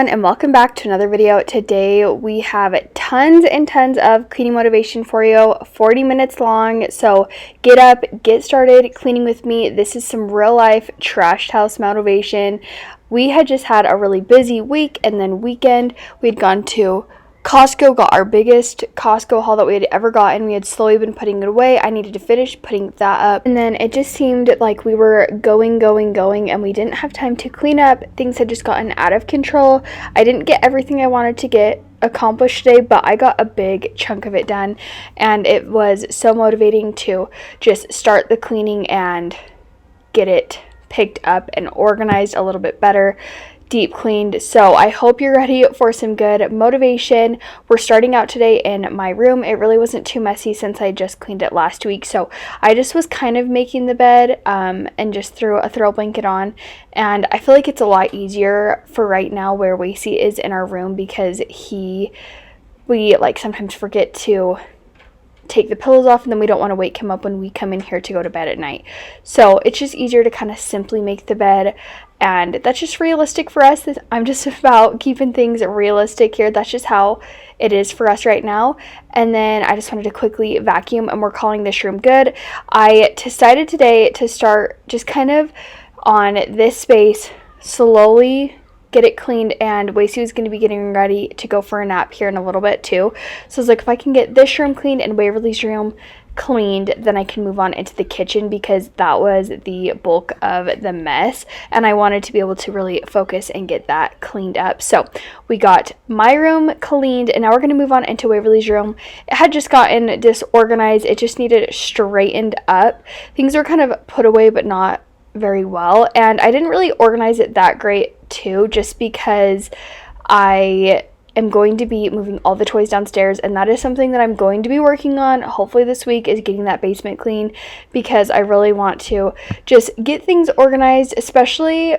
everyone, and welcome back to another video. Today we have tons and tons of cleaning motivation for you, 40 minutes long. So get up, get started cleaning with me. This is some real life trashed house motivation. We had just had a really busy week and then weekend. We had gone to Costco, got our biggest Costco haul that we had ever gotten. We had slowly been putting it away. I needed to finish putting that up. And then it just seemed like we were going, and we didn't have time to clean up. Things had just gotten out of control. I didn't get everything I wanted to get accomplished today, but I got a big chunk of it done. And it was so motivating to just start the cleaning and get it picked up and organized a little bit better, deep cleaned. So I hope you're ready for some good motivation. We're starting out today in my room. It really wasn't too messy since I just cleaned it last week. So I just was kind of making the bed and just threw a throw blanket on. And I feel like it's a lot easier for right now where Wacy is in our room because we like sometimes forget to take the pillows off, and then we don't want to wake him up when we come in here to go to bed at night. So it's just easier to kind of simply make the bed, and that's just realistic for us. I'm just about keeping things realistic here. That's just how it is for us right now. And then I just wanted to quickly vacuum, and we're calling this room good. I decided today to start just kind of on this space, slowly get it cleaned, and Wacy was going to be getting ready to go for a nap here in a little bit too. So I was like, if I can get this room cleaned and Waverly's room cleaned, then I can move on into the kitchen because that was the bulk of the mess, and I wanted to be able to really focus and get that cleaned up. So we got my room cleaned, and now we're going to move on into Waverly's room. It had just gotten disorganized. It just needed straightened up. Things were kind of put away but not very well, and I didn't really organize it that great too, just because I am going to be moving all the toys downstairs, and that is something that I'm going to be working on hopefully this week, is getting that basement clean, because I really want to just get things organized, especially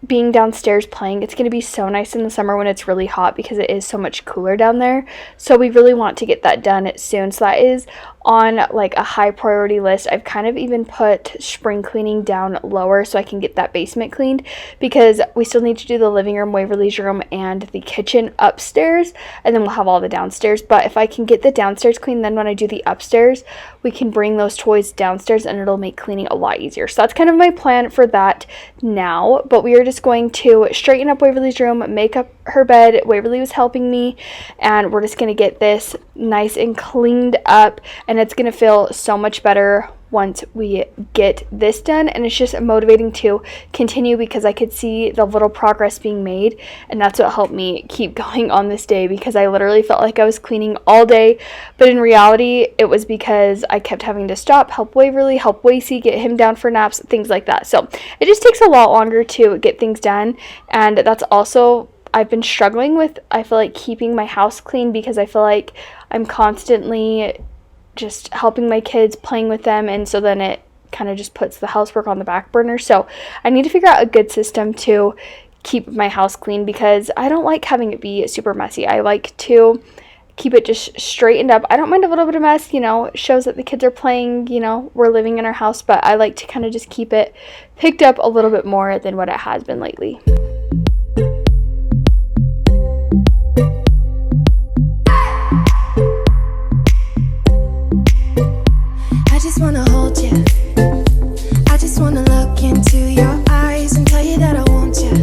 being downstairs playing. It's going to be so nice in the summer when it's really hot because it is so much cooler down there. So we really want to get that done soon. So that is on like a high priority list. I've kind of even put spring cleaning down lower so I can get that basement cleaned, because we still need to do the living room, Waverly's room, and the kitchen upstairs, and then we'll have all the downstairs. But if I can get the downstairs clean, then when I do the upstairs, we can bring those toys downstairs and it'll make cleaning a lot easier. So that's kind of my plan for that now. But we are just going to straighten up Waverly's room, make up her bed. Waverly was helping me, and we're just going to get this nice and cleaned up, and it's going to feel so much better once we get this done. And it's just motivating to continue because I could see the little progress being made, and that's what helped me keep going on this day, because I literally felt like I was cleaning all day, but in reality it was because I kept having to stop, help Waverly, help Wacy, get him down for naps, things like that. So it just takes a lot longer to get things done, and that's also I've been struggling with, I feel like, keeping my house clean, because I feel like I'm constantly just helping my kids, playing with them, and so then it kind of just puts the housework on the back burner. So I need to figure out a good system to keep my house clean, because I don't like having it be super messy. I like to keep it just straightened up. I don't mind a little bit of mess, it shows that the kids are playing, we're living in our house, but I like to kind of just keep it picked up a little bit more than what it has been lately. I just wanna hold you. I just wanna look into your eyes and tell you that I want you.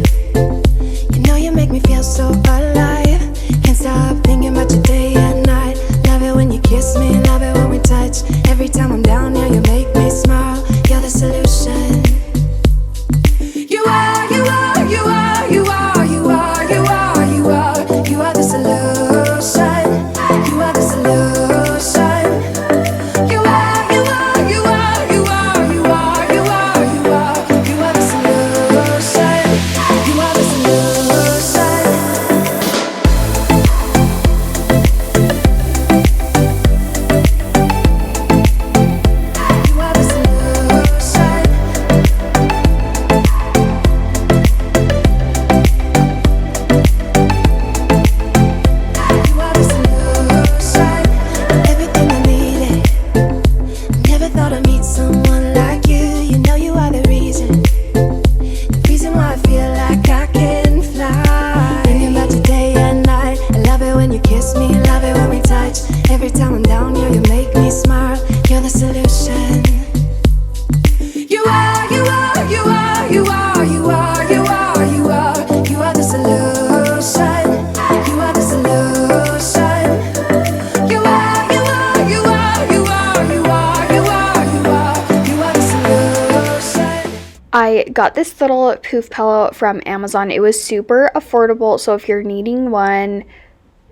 You know you make me feel so alive. Can't stop thinking about you day and night. Love it when you kiss me, love it when we touch. Every time I'm down here, you make me smile. You're the solution. You are, you are, you are, you are, you are, you are, you are. You are the solution. You are the solution. Thinking I got this little poof pillow from Amazon. It was super affordable, so if you're needing one,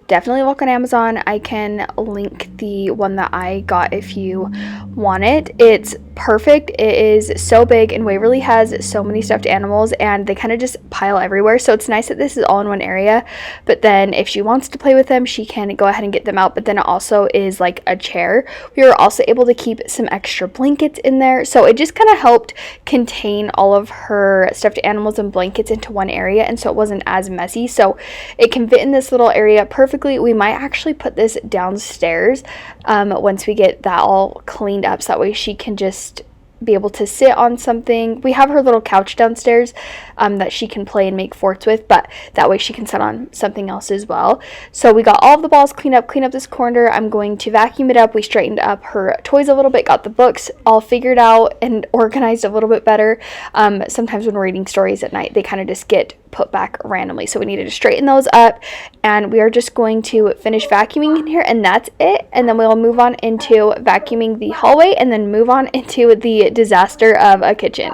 definitely look on Amazon. I can link the one that I got if you want it. It's perfect. It is so big, and Waverly has so many stuffed animals and they kind of just pile everywhere. So it's nice that this is all in one area. But then if she wants to play with them, she can go ahead and get them out. But then it also is like a chair. We were also able to keep some extra blankets in there. So it just kind of helped contain all of her stuffed animals and blankets into one area. And so it wasn't as messy. So it can fit in this little area perfectly. We might actually put this downstairs once we get that all cleaned up, so that way she can just be able to sit on something. We have her little couch downstairs that she can play and make forts with, but that way she can sit on something else as well. So we got all of the balls clean up this corner. I'm going to vacuum it up. We straightened up her toys a little bit, got the books all figured out and organized a little bit better. Sometimes when we're reading stories at night, they kind of just get put back randomly, so we needed to straighten those up, and we are just going to finish vacuuming in here, and that's it. And then we'll move on into vacuuming the hallway and then move on into the disaster of a kitchen.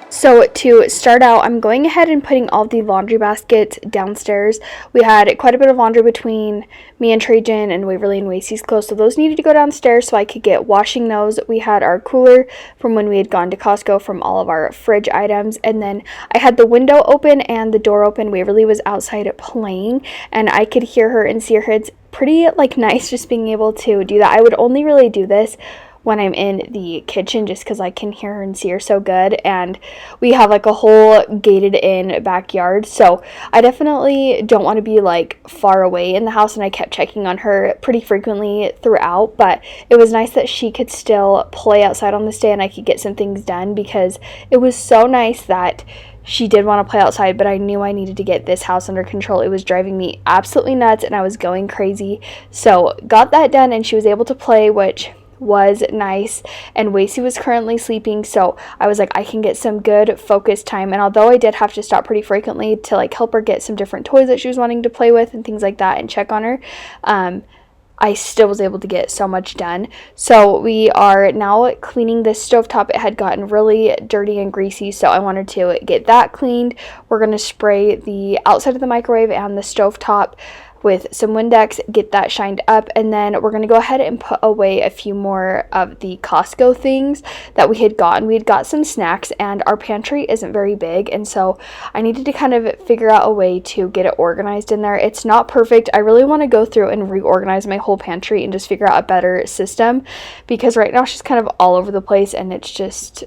So to start out, I'm going ahead and putting all the laundry baskets downstairs. We had quite a bit of laundry between me and Trajan and Waverly and Wasey's clothes, so those needed to go downstairs so I could get washing those. We had our cooler from when we had gone to Costco from all of our fridge items, and then I had the window open and the door open. Waverly was outside playing, and I could hear her and see her. It's pretty nice just being able to do that. I would only really do this when I'm in the kitchen, just because I can hear her and see her so good, and we have a whole gated in backyard, so I definitely don't want to be far away in the house, and I kept checking on her pretty frequently throughout. But it was nice that she could still play outside on this day and I could get some things done, because it was so nice that she did want to play outside, but I knew I needed to get this house under control. It was driving me absolutely nuts and I was going crazy. So got that done, and she was able to play, which was nice. And Wasey was currently sleeping, so I was I can get some good focus time. And although I did have to stop pretty frequently to help her get some different toys that she was wanting to play with and things like that and check on her, I still was able to get so much done. So we are now cleaning this stovetop. It had gotten really dirty and greasy, so I wanted to get that cleaned. We're going to spray the outside of the microwave and the stovetop with some Windex, get that shined up, and then we're going to go ahead and put away a few more of the Costco things that we had gotten. We had got some snacks, and our pantry isn't very big, and so I needed to kind of figure out a way to get it organized in there. It's not perfect. I really want to go through and reorganize my whole pantry and just figure out a better system, because right now she's kind of all over the place and it's just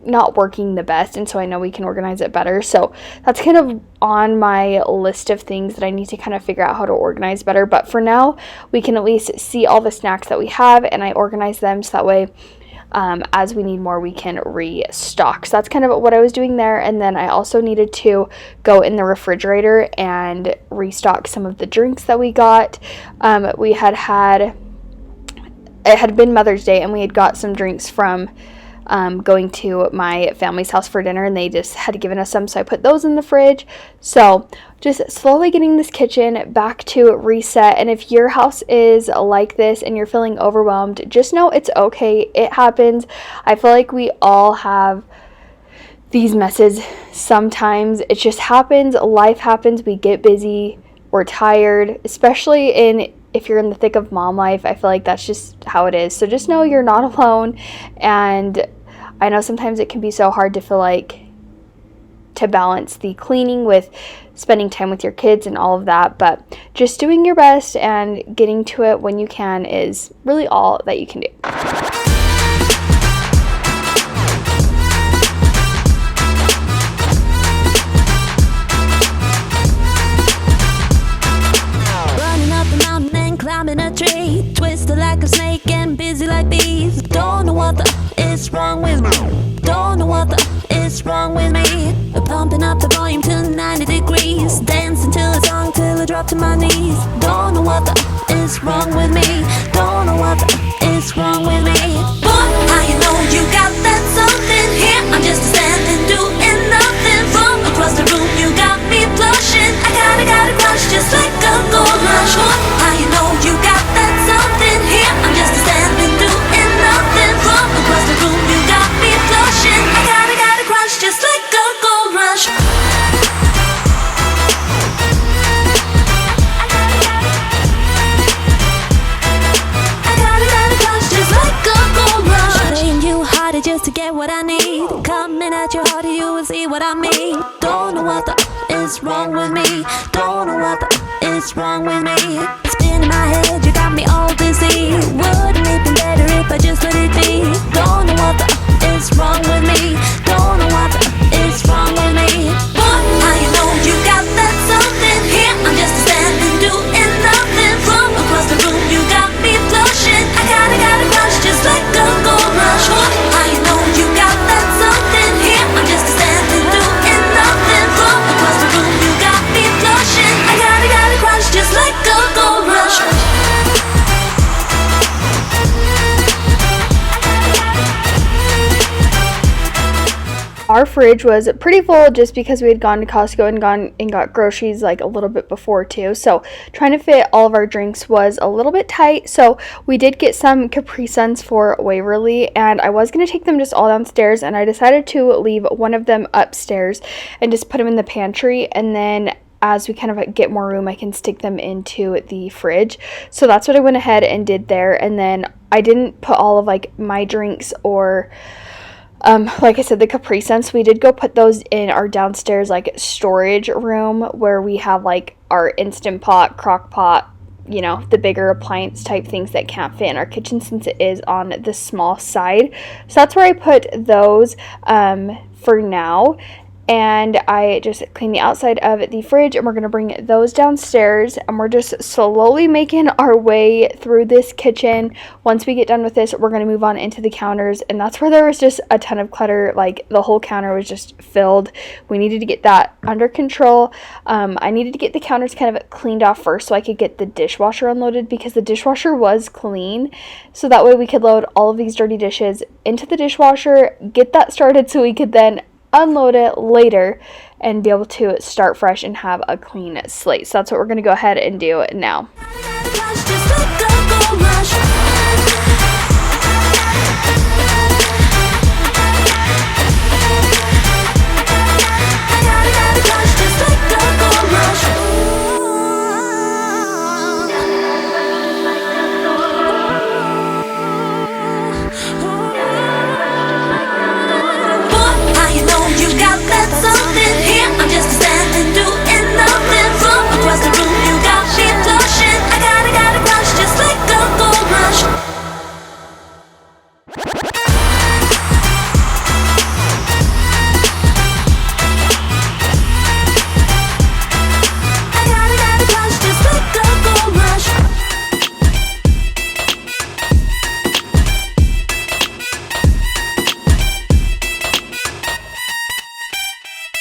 not working the best, and so I know we can organize it better. So that's kind of on my list of things that I need to kind of figure out how to organize better. But for now, we can at least see all the snacks that we have, and I organize them so that way as we need more, we can restock. So that's kind of what I was doing there. And then I also needed to go in the refrigerator and restock some of the drinks that we got. It had been Mother's Day, and we had got some drinks from going to my family's house for dinner, and they just had given us some, so I put those in the fridge. So just slowly getting this kitchen back to reset. And if your house is like this and you're feeling overwhelmed, just know it's okay. It happens. I feel like we all have these messes. Sometimes it just happens. Life happens. We get busy. We're tired, especially if you're in the thick of mom life. I feel like that's just how it is. So just know you're not alone. And I know sometimes it can be so hard to feel like to balance the cleaning with spending time with your kids and all of that, but just doing your best and getting to it when you can is really all that you can do. Running up the mountain and climbing a tree, twisted like a snake and busy like bees. Don't know what is wrong with me. Don't know what is wrong with me. Pumping up the volume to 90 degrees, dancing to a song till I drop to my knees. Don't know what is wrong with me. Don't know what is wrong with me. Boy, how you know you got that something here? I'm just standing doing nothing. From across the room you got me blushing. I got a crush just like a gold rush. Boy, how you know you got that something here? I'm just standing doing nothing. From across the room you got me blushing. I got a crush just like a gold rush. Just to get what I need, coming at you harder, you will see what I mean. Don't know what is wrong with me. Don't know what is wrong with me. It's been in my head, you got me all dizzy. Wouldn't it be better if I just let it be? Don't know what is wrong with me. Don't know what is wrong with me. Boy, how you know you got that something here? I'm just standing doing nothing. From across the room you got me blushing. I got a crush just like a gold rush. Boy, how you know you got that something here? I'm just standing doing nothing. From across the room you got me blushing. I got a crush just like a gold rush. Our fridge was pretty full just because we had gone to Costco and got groceries like a little bit before too. So trying to fit all of our drinks was a little bit tight. So we did get some Capri Suns for Waverly, and I was going to take them just all downstairs, and I decided to leave one of them upstairs and just put them in the pantry, and then as we kind of get more room, I can stick them into the fridge. So that's what I went ahead and did there. And then I didn't put all of like my drinks or like I said, the Capri Suns, we did go put those in our downstairs like storage room where we have like our Instant Pot, crock pot, you know, the bigger appliance type things that can't fit in our kitchen since it is on the small side. So that's where I put those for now. And I just cleaned the outside of the fridge, and we're going to bring those downstairs, and we're just slowly making our way through this kitchen. Once we get done with this, we're going to move on into the counters, and that's where there was just a ton of clutter. Like the whole counter was just filled. We needed to get that under control. I needed to get the counters kind of cleaned off first so I could get the dishwasher unloaded, because the dishwasher was clean, so that way we could load all of these dirty dishes into the dishwasher, get that started so we could then unload it later and be able to start fresh and have a clean slate. So that's what we're going to go ahead and do now.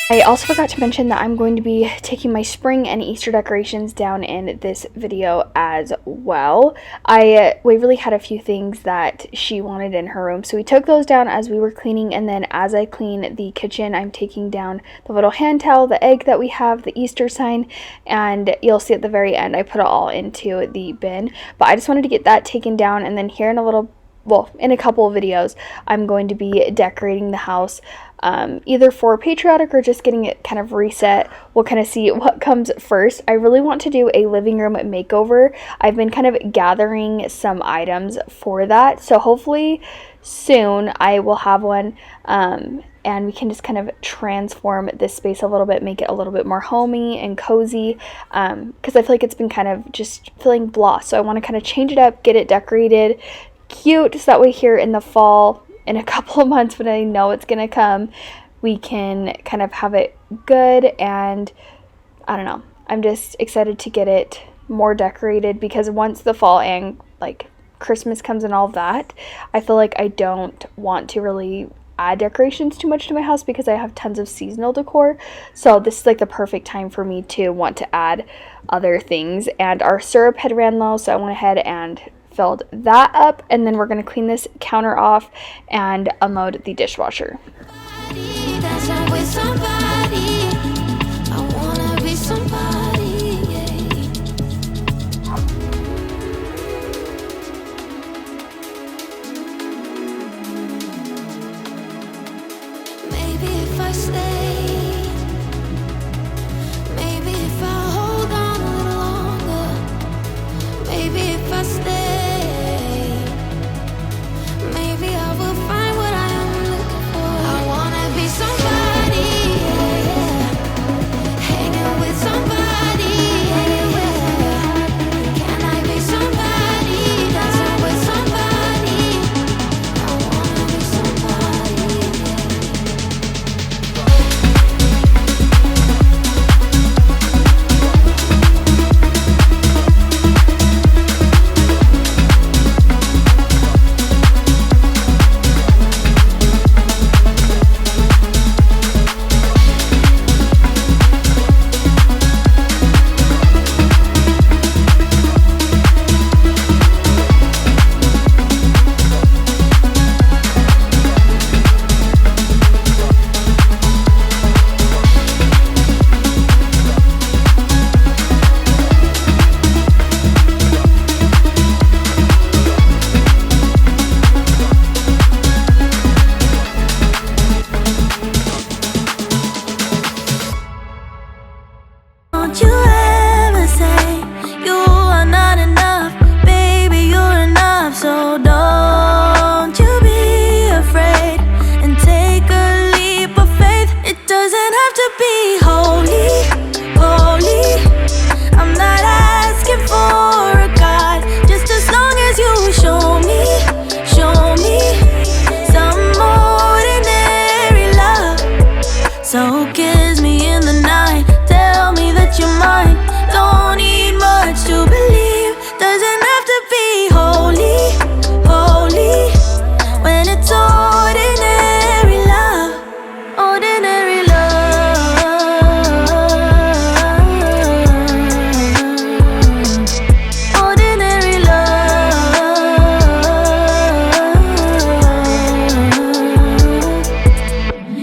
I also forgot to mention that I'm going to be taking my spring and Easter decorations down in this video as well. Waverly had a few things that she wanted in her room, so we took those down as we were cleaning, and then as I clean the kitchen, I'm taking down the little hand towel, the egg that we have, the Easter sign, and you'll see at the very end I put it all into the bin. But I just wanted to get that taken down, and then here in a couple of videos, I'm going to be decorating the house. either for patriotic or just getting it kind of reset. We'll kind of see what comes first. I really want to do a living room makeover. I've been kind of gathering some items for that, so hopefully soon I will have one, and we can just kind of transform this space a little bit, make it a little bit more homey and cozy, because I feel like it's been kind of just feeling blah. So I want to kind of change it up, get it decorated cute, so that way here in the fall, in a couple of months when I know it's gonna come, we can kind of have it good. And I don't know, I'm just excited to get it more decorated, because once the fall and like Christmas comes and all of that, I feel like I don't want to really add decorations too much to my house because I have tons of seasonal decor. So this is like the perfect time for me to want to add other things. And our syrup had ran low, so I went ahead and filled that up, and then we're going to clean this counter off and unload the dishwasher. Maybe if I stay, maybe if I hold on a little longer, maybe if I stay, maybe I will find what I am looking for. I wanna be somebody, yeah, yeah. Hanging with somebody, yeah, yeah. Can I be somebody, dancing with somebody? I wanna be somebody, yeah. Don't you ever say you are not enough, baby, you're enough. So don't you be afraid and take a leap of faith. It doesn't have to be holy, holy. I'm not asking for a God, just as long as you show me some ordinary love. So kiss me in the night, tell me that you're mine. Don't need much to believe, doesn't have to be holy, holy. When it's ordinary love, ordinary love, ordinary love.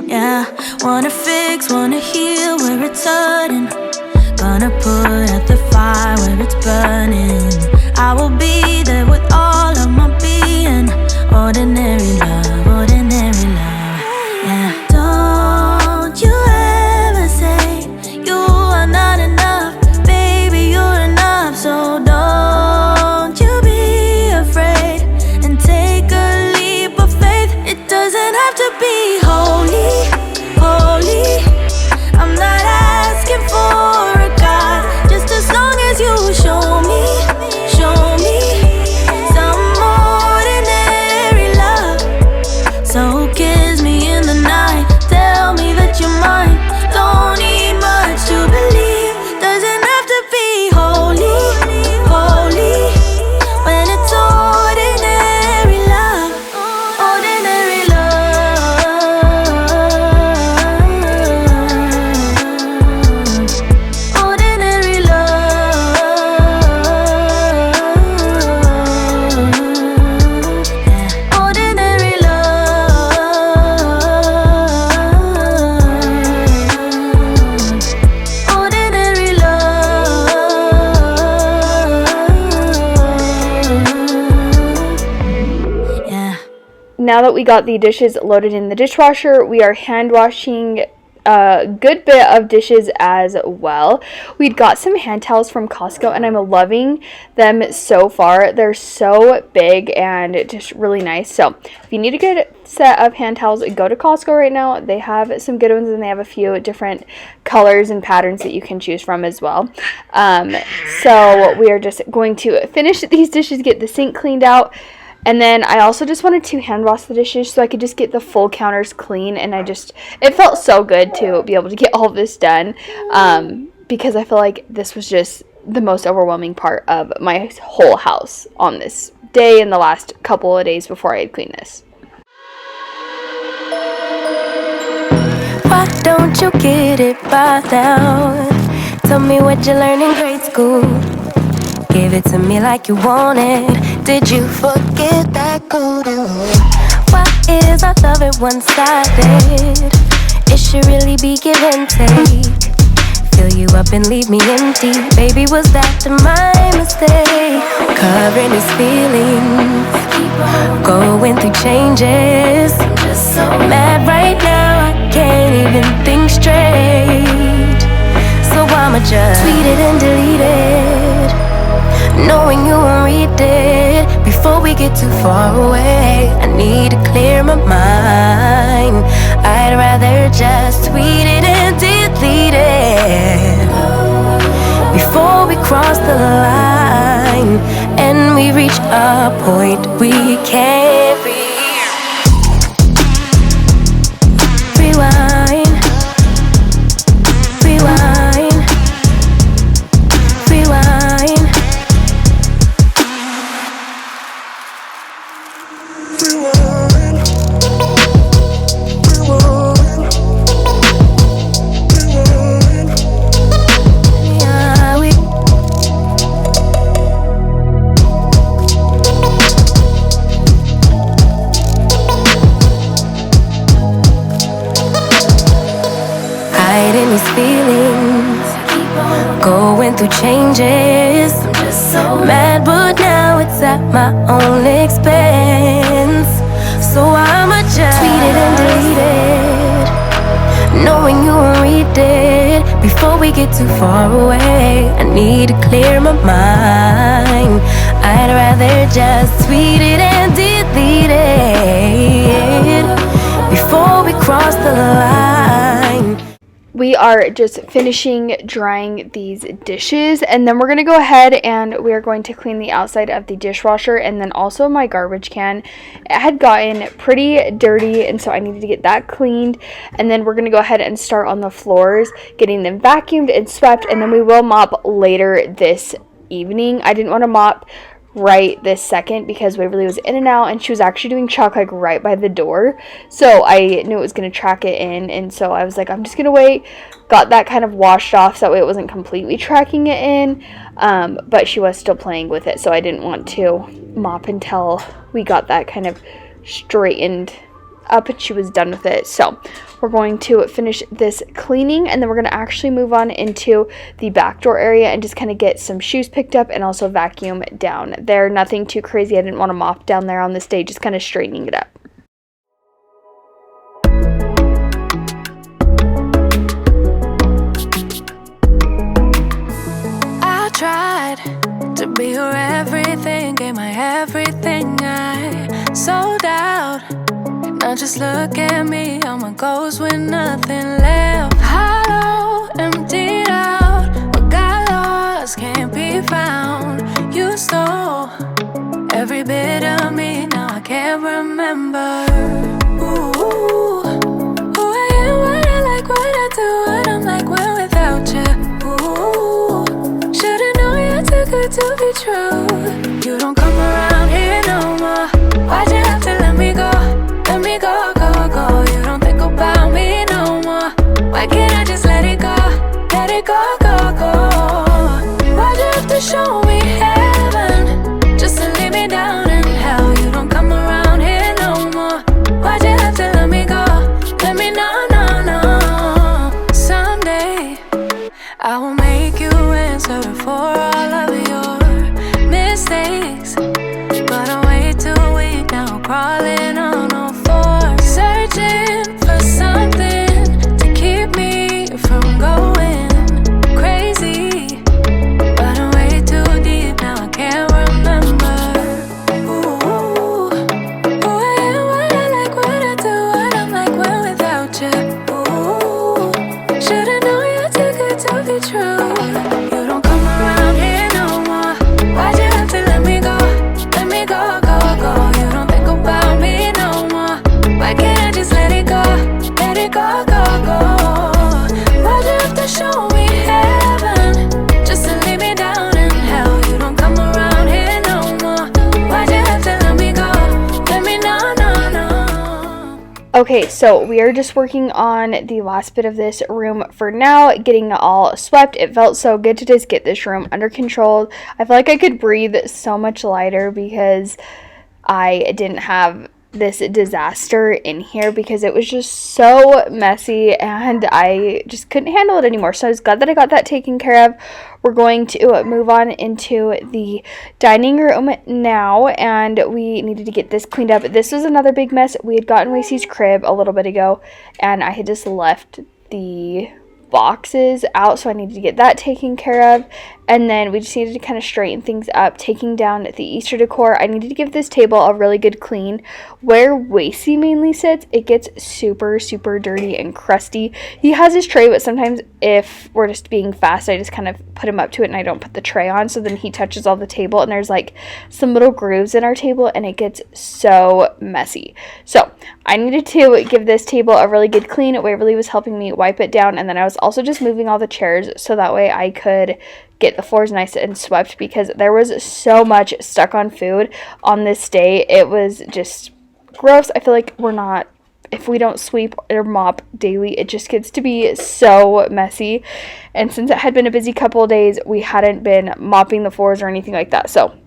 Yeah, wanna fix, wanna heal where it's hurting. Gonna put out the fire where it's burning. I will be there with all of my being. Ordinary love, ordinary love. Yeah. Don't you ever say you are not enough, baby, you're enough. So don't you be afraid and take a leap of faith. It doesn't have to be holy, holy. I'm not asking for a God, just as long as you show me some ordinary love. now that we got the dishes loaded in the dishwasher, we are hand washing a good bit of dishes as well. We'd got some hand towels from Costco and I'm loving them so far. They're so big and just really nice. So if you need a good set of hand towels, go to Costco right now. They have some good ones and they have a few different colors and patterns that you can choose from as well. So we are just going to finish these dishes, get the sink cleaned out. And then I also just wanted to hand wash the dishes so I could just get the full counters clean. And it felt so good to be able to get all of this done, because I feel like this was just the most overwhelming part of my whole house on this day and the last couple of days before I had cleaned this. Why don't you get it by now? Tell me what you learned in grade school. Give it to me like you want it. Did you forget that code? Why is our love it one-sided? It should really be give and take. Fill you up and leave me empty. Baby, was that my mistake? Covering these feelings, going through changes. I'm just so mad right now, I can't even think straight. So I'ma just tweet it and delete it, knowing you won't read it before we get too far away. I need to clear my mind. I'd rather just tweet it and delete it before we cross the line and we reach a point we can't rewind. Going through changes. I'm just so mad, but now it's at my own expense. So I'ma just tweet it and delete it, knowing you won't read it before we get too far away. I need to clear my mind. I'd rather just tweet it and delete it before we cross the line. We are just finishing drying these dishes, and then we're going to go ahead and we are going to clean the outside of the dishwasher and then also my garbage can. It had gotten pretty dirty, and so I needed to get that cleaned. And then we're going to go ahead and start on the floors, getting them vacuumed and swept, and then we will mop later this evening. I didn't want to mop right this second because Waverly was in and out, and she was actually doing chalk like right by the door, so I knew it was going to track it in, and so I was like, I'm just going to wait. Got that kind of washed off so that way it wasn't completely tracking it in, but she was still playing with it, so I didn't want to mop until we got that kind of straightened up and she was done with it. So we're going to finish this cleaning, and then we're going to actually move on into the back door area and just kind of get some shoes picked up and also vacuum down there. Nothing too crazy. I didn't want to mop down there on this day, just kind of straightening it up. I tried to be your everything, gave my everything, I sold out. Now just look at me, I'm a ghost with nothing left. Hollow, emptied out, what got lost can't be found. You stole every bit of me, now I can't remember. Ooh, who I am, what I like, what I do, what I'm like when without you. Ooh, should've known you're too good to be true. You don't come around here no more. Why'd you have to let me go? Let me go, go, go. You don't think about me no more. Why can't I just let it go? Let it go, go, go. Why'd you have to show me heaven just to leave me down in hell? You don't come around here no more. Why'd you have to let me go? Let me know, no, no. Someday I will make you answer for all of your mistakes, but I'm way too weak now, crawling on be true. You don't come around here no more. Why'd you have to let me go? Let me go, go, go. You don't think about me no more. Why can't I just let it go? Let it go, go, go. Why'd you have to show me heaven just to leave me down in hell? You don't come around here no more. Why'd you have to let me go? Let me know, no, no. Okay, so we are just working on the last bit of this room for now, getting it all swept. It felt so good to just get this room under control. I feel like I could breathe so much lighter because I didn't have this disaster in here, because it was just so messy and I just couldn't handle it anymore. So I was glad that I got that taken care of. We're going to move on into the dining room now, and we needed to get this cleaned up. This was another big mess. We had gotten Wasey's crib a little bit ago, and I had just left the boxes out, so I needed to get that taken care of. And then we just needed to kind of straighten things up, taking down the Easter decor. I needed to give this table a really good clean. Where Wasey mainly sits, it gets super, super dirty and crusty. He has his tray, but sometimes if we're just being fast, I just kind of put him up to it and I don't put the tray on, so then he touches all the table and there's like some little grooves in our table and it gets so messy. So I needed to give this table a really good clean. Waverly was helping me wipe it down, and then I was also just moving all the chairs so that way I could get the floors nice and swept, because there was so much stuck on food on this day. It was just gross. I feel like if we don't sweep or mop daily, it just gets to be so messy. And since it had been a busy couple of days, we hadn't been mopping the floors or anything like that. So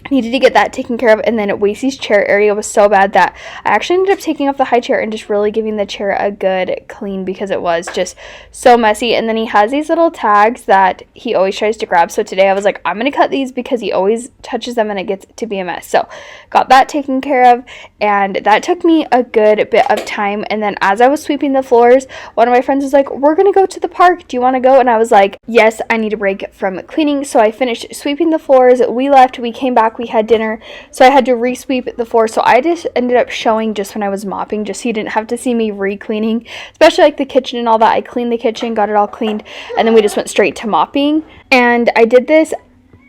I needed to get that taken care of. And then Wasey's chair area was so bad that I actually ended up taking off the high chair and just really giving the chair a good clean, because it was just so messy. And then he has these little tags that he always tries to grab. So today I was like, I'm going to cut these because he always touches them and it gets to be a mess. So got that taken care of, and that took me a good bit of time. And then as I was sweeping the floors, one of my friends was like, we're going to go to the park. Do you want to go? And I was like, yes, I need a break from cleaning. So I finished sweeping the floors. We left. We came back. We had dinner, so I had to re-sweep the floor. So I just ended up showing just when I was mopping, just so you didn't have to see me re-cleaning, especially like the kitchen and all that. I cleaned the kitchen, got it all cleaned, and then we just went straight to mopping. And I did this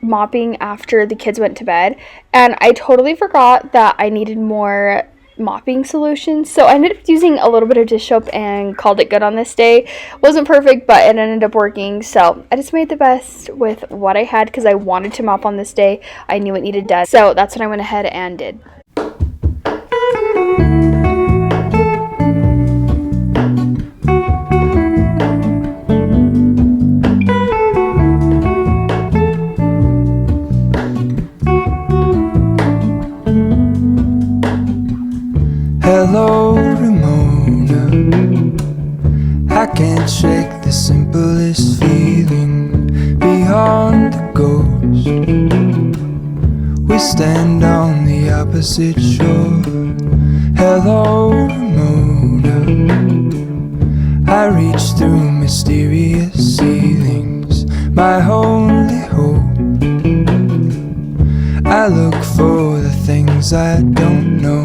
mopping after the kids went to bed, and I totally forgot that I needed more mopping solutions, so I ended up using a little bit of dish soap and called it good on this day. Wasn't perfect, but it ended up working, so I just made the best with what I had because I wanted to mop on this day. I knew it needed done, so that's what I went ahead and did. Hello, Ramona. I can't shake the simplest feeling beyond the ghost. We stand on the opposite shore. Hello, Ramona. I reach through mysterious ceilings, my only hope. I look for the things I don't know.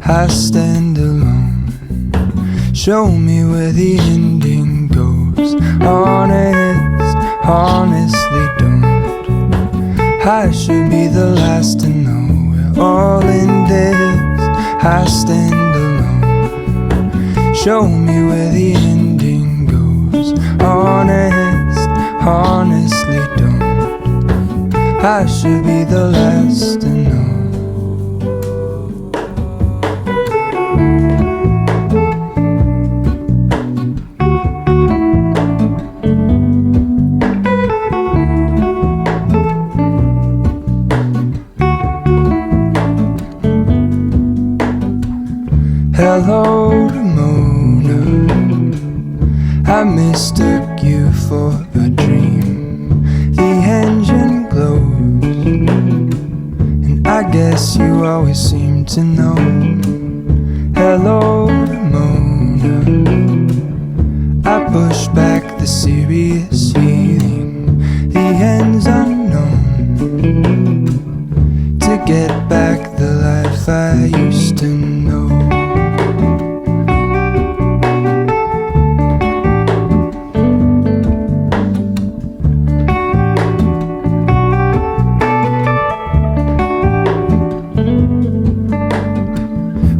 I stand alone. Show me where the ending goes. Honestly don't. I should be the last to know. We're all in this. I stand alone. Show me where the ending goes. Honestly don't. I should be the last to know. Hello, Ramona. I mistook you for a dream. The engine glows, and I guess you always seem to know. Hello, Ramona. I push the serious feeling, the end's unknown. To get back the life I used to know.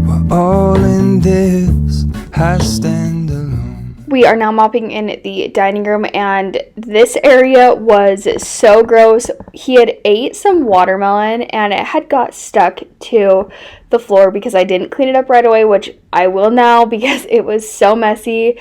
We're all in this, I stand alone. We are now mopping in the dining room, and this area was so gross. He had ate some watermelon and it had got stuck to the floor because I didn't clean it up right away, which I will now because it was so messy.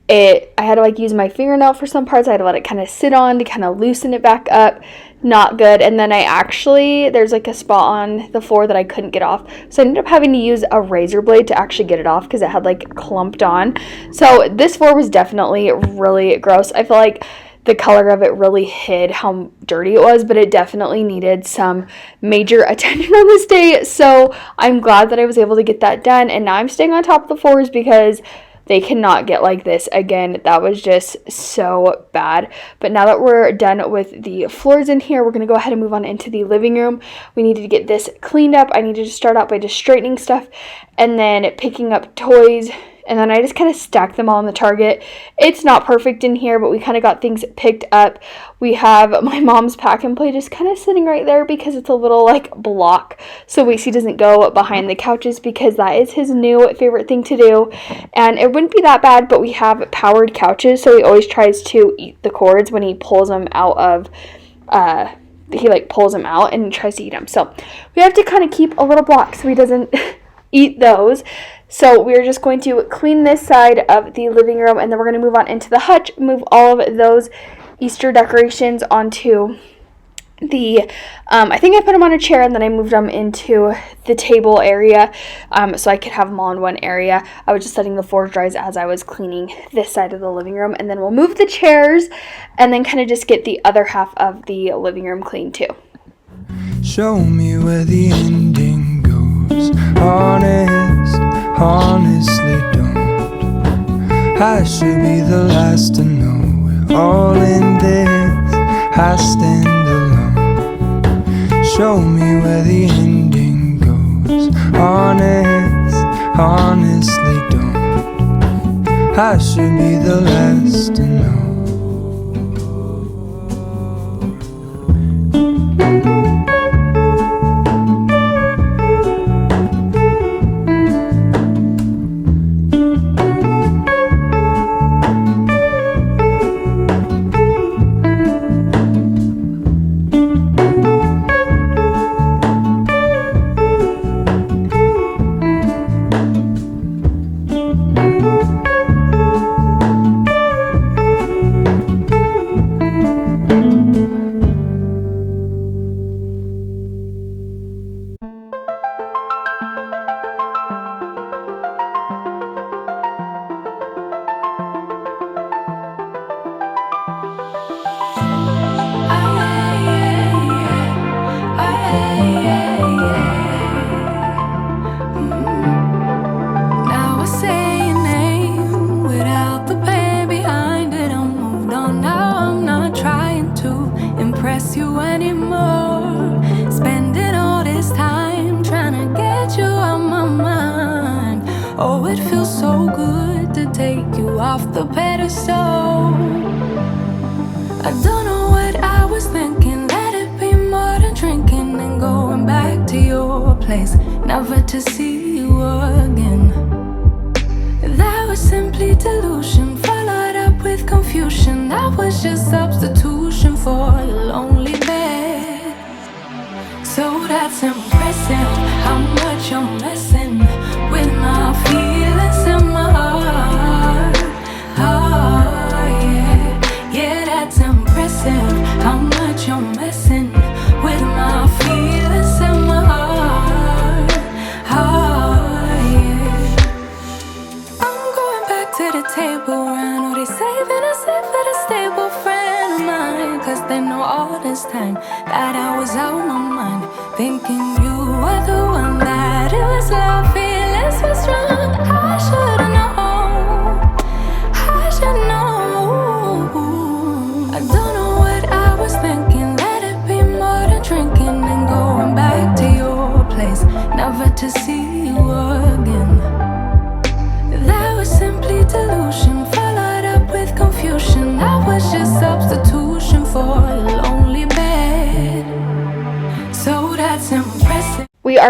I had to like use my fingernail for some parts. I had to let it kind of sit on to kind of loosen it back up. Not good. And then there's like a spot on the floor that I couldn't get off, so I ended up having to use a razor blade to actually get it off because it had like clumped on. So this floor was definitely really gross. I feel like the color of it really hid how dirty it was, but it definitely needed some major attention on this day. So I'm glad that I was able to get that done, and now I'm staying on top of the floors because they cannot get like this again. That was just so bad. But now that we're done with the floors in here, we're going to go ahead and move on into the living room. We needed to get this cleaned up. I needed to start out by just straightening stuff and then picking up toys. And then I just kind of stacked them all on the Target. It's not perfect in here, but we kind of got things picked up. We have my mom's pack and play just kind of sitting right there because it's a little like block, so Wasey doesn't go behind the couches because that is his new favorite thing to do. And it wouldn't be that bad, but we have powered couches, so he always tries to eat the cords when he pulls them out of he like pulls them out and tries to eat them. So we have to kind of keep a little block so he doesn't eat those. So we're just going to clean this side of the living room, and then we're going to move on into the hutch, move all of those Easter decorations onto the, I think I put them on a chair, and then I moved them into the table area so I could have them all in one area. I was just letting the floor dry as I was cleaning this side of the living room, and then we'll move the chairs and then kind of just get the other half of the living room clean too. Show me where the ending goes. Honestly don't. I should be the last to know. We're all in this, I stand alone. Show me where the ending goes. Honestly don't. I should be the last to know. I don't know what I was thinking. Let it be more than drinking and going back to your place, never to see you again. That was simply delusion, followed up with confusion. That was just substitution for a lonely bed. So that's impressive, how much you're messing with my feelings and my heart. Oh yeah, yeah, that's impressive, how much you're messing with my feelings and my heart. Oh yeah, I'm going back to the table. I know they saving us up for the stable friend of mine, 'cause they know all this time that I was out my mind, thinking you were the one, that it was love, feelings were strong. I should've known, I should know.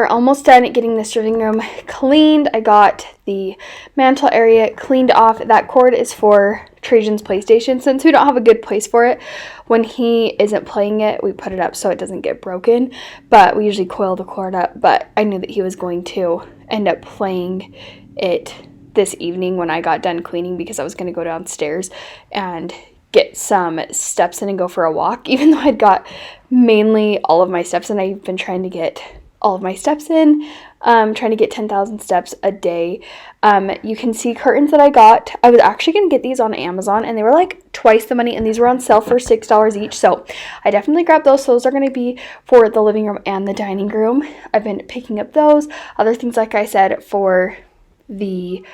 are almost done getting this living room cleaned. I got the mantle area cleaned off. That cord is for Trajan's PlayStation. Since we don't have a good place for it, when he isn't playing it, we put it up so it doesn't get broken. But we usually coil the cord up. But I knew that he was going to end up playing it this evening when I got done cleaning, because I was going to go downstairs and get some steps in and go for a walk, even though I'd got mainly all of my steps in. I've been trying to get all of my steps in, trying to get 10,000 steps a day. You can see curtains that I got. I was actually going to get these on Amazon, and they were like twice the money, and these were on sale for $6 each, so I definitely grabbed those. Those are going to be for the living room and the dining room. I've been picking up those. Other things, like I said, for the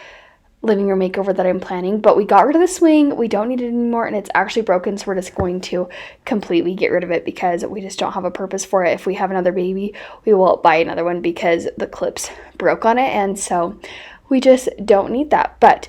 living room makeover that I'm planning, but we got rid of the swing. We don't need it anymore, and it's actually broken, so we're just going to completely get rid of it because we just don't have a purpose for it. If we have another baby, we will buy another one because the clips broke on it, and so we just don't need that. But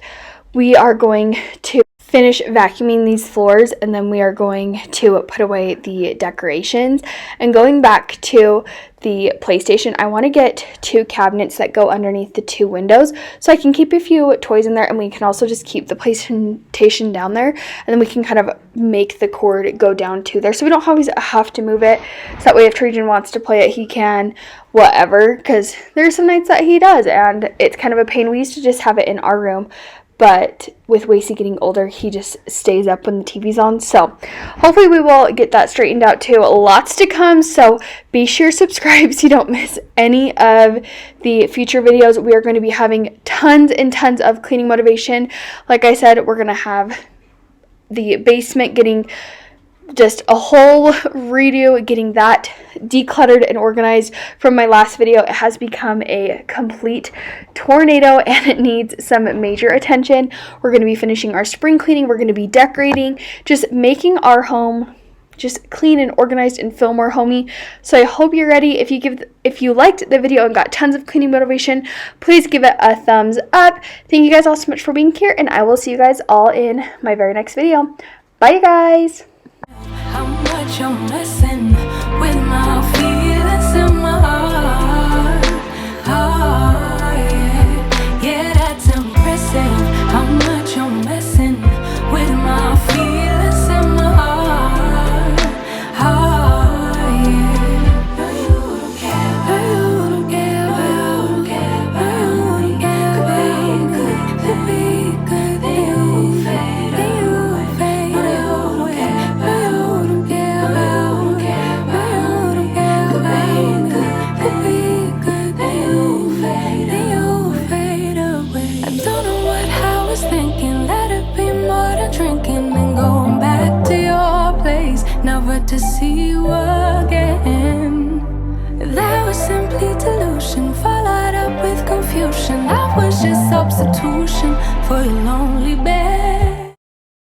we are going to finish vacuuming these floors, and then we are going to put away the decorations. And going back to the PlayStation, I want to get 2 cabinets that go underneath the 2 windows so I can keep a few toys in there, and we can also just keep the PlayStation down there, and then we can kind of make the cord go down to there so we don't always have to move it. So that way if Trajan wants to play it, he can, whatever, because there's some nights that he does, and it's kind of a pain. We used to just have it in our room, but with Wasey getting older, he just stays up when the TV's on. So hopefully we will get that straightened out too. Lots to come, so be sure to subscribe so you don't miss any of the future videos. We are going to be having tons and tons of cleaning motivation. Like I said, we're going to have the basement getting just a whole redo, getting that decluttered and organized. From my last video, it has become a complete tornado and it needs some major attention. We're going to be finishing our spring cleaning. We're going to be decorating, just making our home just clean and organized and feel more homey. So I hope you're ready. If you liked the video and got tons of cleaning motivation, please give it a thumbs up. Thank you guys all so much for being here, and I will see you guys all in my very next video. Bye, you guys. How much I'm messing with my feelings in my heart. Oh, yeah, yeah, that's impressive. How much I'm messing with my feelings in my heart. Oh, yeah. No, you don't care. No, you don't care. No, you don't care. No, you don't care. Could be good. Then you fade away. No, you don't care. Never to see you again. That was simply delusion, followed up with confusion. That was just substitution for your lonely bed.